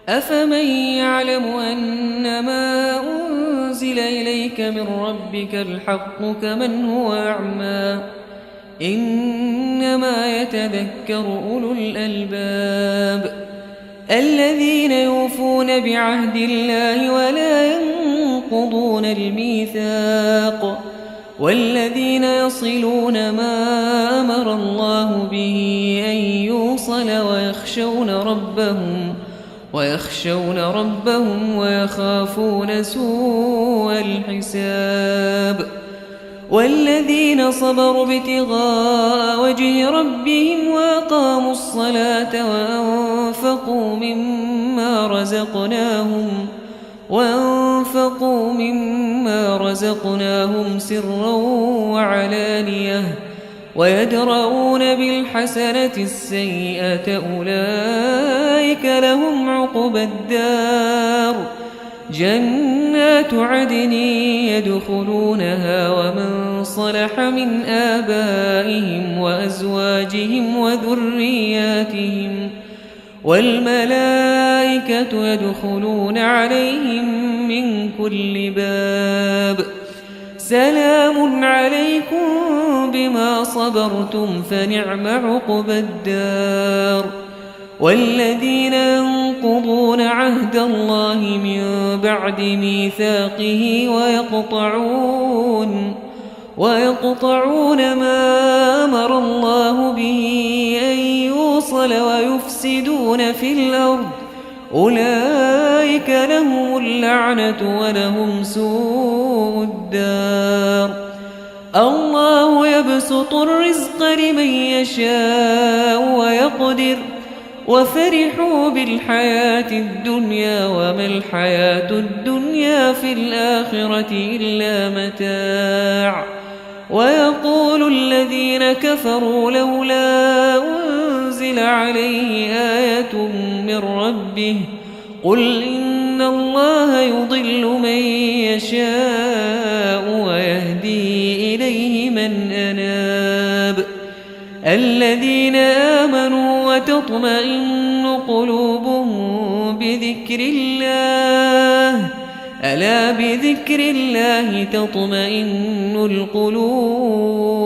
أفمن يعلم أنما أنزل إليك من ربك الحق كمن هو أعمى إنما يتذكر أولو الألباب الذين يوفون بعهد الله ولا ينقضون الميثاق والذين يصلون ما أمر الله به أن يوصل ويخشون ربهم ويخافون سوء الحساب والذين صبروا ابتغاء وجه ربهم وأقاموا الصلاة وأنفقوا مما رزقناهم سرا وعلانية ويدرؤون بالحسنة السيئة أولئك لهم عقبى الدار جنات عدن يدخلونها ومن صلح من آبائهم وأزواجهم وذرياتهم والملائكة يدخلون عليهم من كل باب سلام عليكم بما صبرتم فنعم عقبى الدار والذين ينقضون عهد الله من بعد ميثاقه ويقطعون ما أمر الله به أن يوصل ويفسدون في الأرض أولئك لهم اللعنة ولهم سوء الدار الله يبسط الرزق لمن يشاء ويقدر وفرحوا بالحياة الدنيا وما الحياة الدنيا في الآخرة إلا متاع ويقول الذين كفروا لولا أنزل عليه آية من ربه قل إن الله يضل من يشاء ويهدي إليه من أناب الذين آمنوا وتطمئن قلوبهم بذكر الله ألا بذكر الله تطمئن القلوب